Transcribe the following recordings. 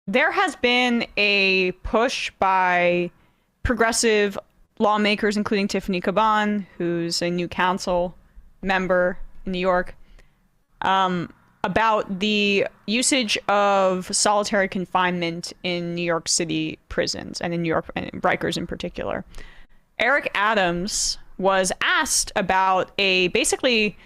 there has been a push by progressive lawmakers, including Tiffany Caban, who's a new council member in New York, about the usage of solitary confinement in New York City prisons and in New York and Rikers in particular. Eric Adams was asked about basically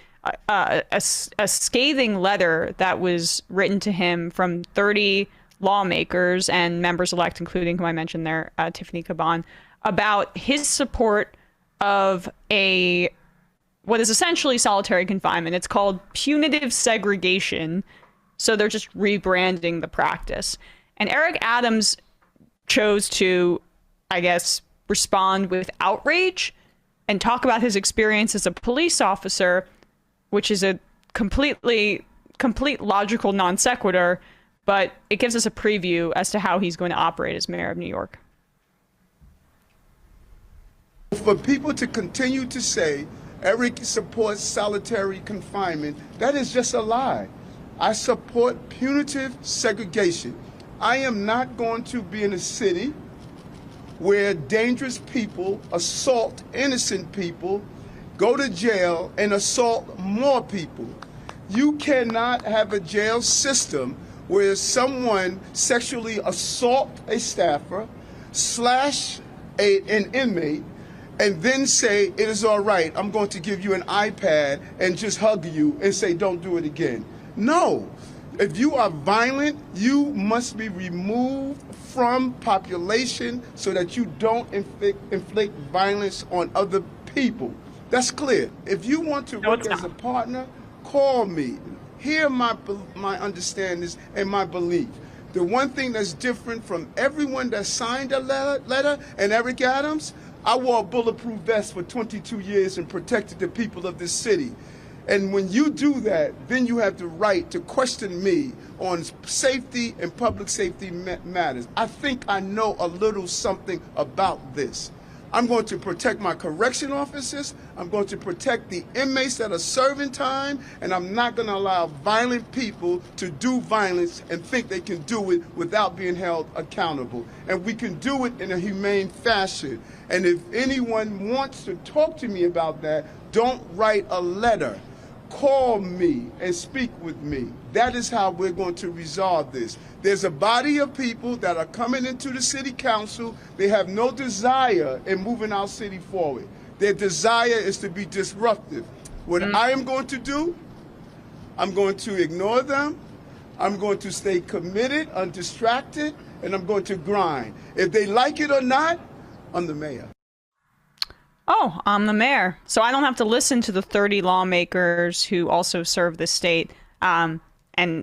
a scathing letter that was written to him from 30 lawmakers and members-elect, including who I mentioned there, Tiffany Caban, about his support of what is essentially solitary confinement. It's called punitive segregation. So they're just rebranding the practice. And Eric Adams chose to, I guess, respond with outrage and talk about his experience as a police officer, which is a complete logical non sequitur, but it gives us a preview as to how he's going to operate as mayor of New York. For people to continue to say Eric supports solitary confinement, that is just a lie. I support punitive segregation. I am not going to be in a city where dangerous people assault innocent people, go to jail, and assault more people. You cannot have a jail system where someone sexually assault a staffer, slash an inmate, and then say, it is all right, I'm going to give you an iPad and just hug you and say, don't do it again. No. If you are violent, you must be removed from population so that you don't inflict violence on other people. That's clear. If you want to work as a partner, call me. Hear my understandings and my belief. The one thing that's different from everyone that signed a letter and Eric Adams, I wore a bulletproof vest for 22 years and protected the people of this city. And when you do that, then you have the right to question me on safety and public safety matters. I think I know a little something about this. I'm going to protect my correction officers. I'm going to protect the inmates that are serving time. And I'm not going to allow violent people to do violence and think they can do it without being held accountable. And we can do it in a humane fashion. And if anyone wants to talk to me about that, don't write a letter. Call me and speak with me. That is how we're going to resolve this. There's a body of people that are coming into the city council. They have no desire in moving our city forward. Their desire is to be disruptive. What I am going to do, I'm going to ignore them. I'm going to stay committed, undistracted, and I'm going to grind. If they like it or not, I'm the mayor. Oh, I'm the mayor. So I don't have to listen to the 30 lawmakers who also serve the state and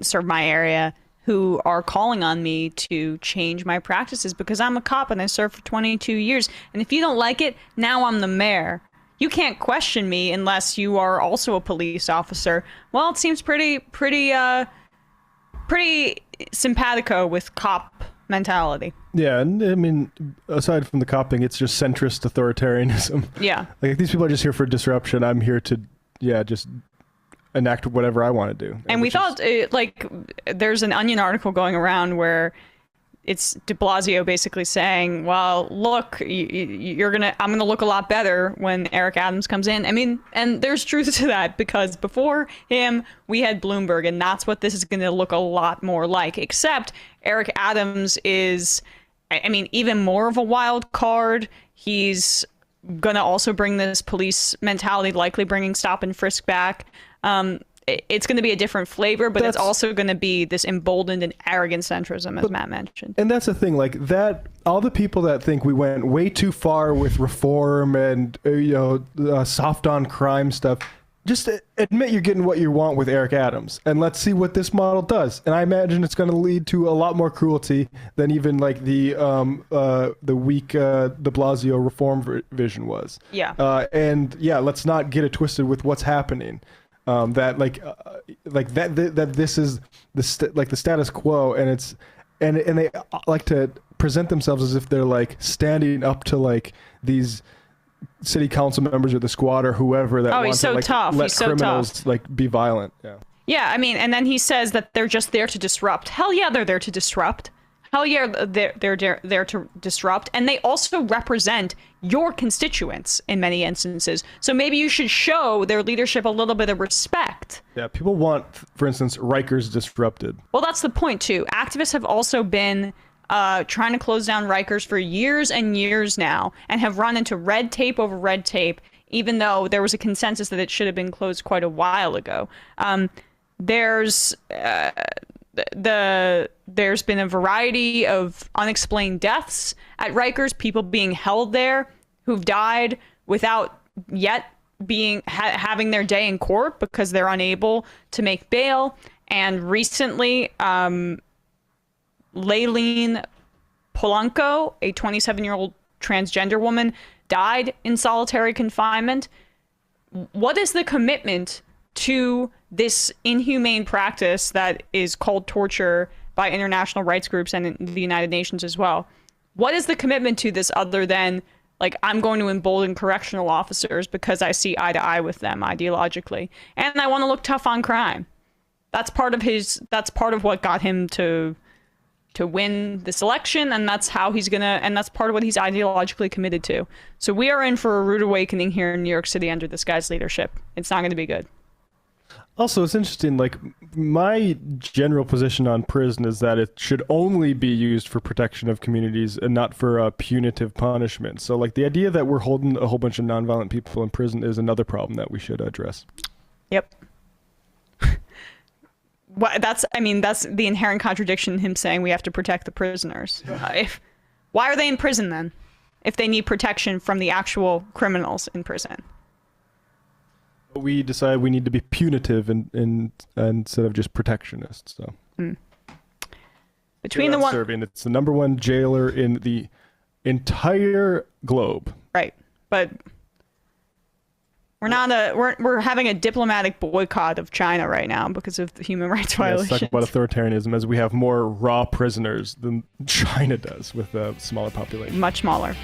serve my area, who are calling on me to change my practices because I'm a cop and I served for 22 years. And if you don't like it, now I'm the mayor. You can't question me unless you are also a police officer. Well, it seems pretty simpatico with cop mentality. Yeah, and I mean, aside from the copping, it's just centrist authoritarianism. Yeah. Like, these people are just here for disruption. I'm here to, just enact whatever I want to do. And we thought, there's an Onion article going around where it's de Blasio basically saying, well, look, I'm gonna look a lot better when Eric Adams comes in. I mean, and there's truth to that, because before him, we had Bloomberg, and that's what this is gonna look a lot more like, except Eric Adams is, I mean, even more of a wild card. He's gonna also bring this police mentality, likely bringing stop and frisk back. It's going to be a different flavor, but it's also going to be this emboldened and arrogant centrism, as Matt mentioned. And that's the thing, like that, all the people that think we went way too far with reform and, soft on crime stuff, just admit you're getting what you want with Eric Adams, and let's see what this model does. And I imagine it's going to lead to a lot more cruelty than even like the weak de Blasio reform vision was. Yeah. Let's not get it twisted with what's happening. That this is the status quo, and they like to present themselves as if they're like standing up to like these city council members or the squad or whoever that wants to let criminals like be violent. Yeah. Yeah, I mean, and then he says that they're just there to disrupt. Hell yeah, they're there to disrupt. Hell yeah, they're there to disrupt, and they also represent your constituents in many instances. So maybe you should show their leadership a little bit of respect. Yeah, people want, for instance, Rikers disrupted. Well, that's the point too. Activists have also been trying to close down Rikers for years and years now, and have run into red tape over red tape, even though there was a consensus that it should have been closed quite a while ago. There's been a variety of unexplained deaths at Rikers, people being held there who've died without yet being having their day in court because they're unable to make bail. And recently, Layleen Polanco, a 27-year-old transgender woman, died in solitary confinement. What is the commitment to this inhumane practice that is called torture by international rights groups and in the United Nations as well? What is the commitment to this other than, like, I'm going to embolden correctional officers because I see eye to eye with them ideologically, and I want to look tough on crime? That's part of what got him to win this election, and that's how that's part of what he's ideologically committed to. So we are in for a rude awakening here in New York City under this guy's leadership. It's not going to be good. Also, it's interesting, like, my general position on prison is that it should only be used for protection of communities and not for punitive punishment. So, like, the idea that we're holding a whole bunch of nonviolent people in prison is another problem that we should address. Yep. That's the inherent contradiction in him saying we have to protect the prisoners. Why are they in prison then, if they need protection from the actual criminals in prison? We decide we need to be punitive and instead of just protectionist. So between the one serving, it's the #1 jailer in the entire globe. Right, but we're having a diplomatic boycott of China right now because of the human rights violations. Let's talk about authoritarianism, as we have more raw prisoners than China does with a smaller population. Much smaller.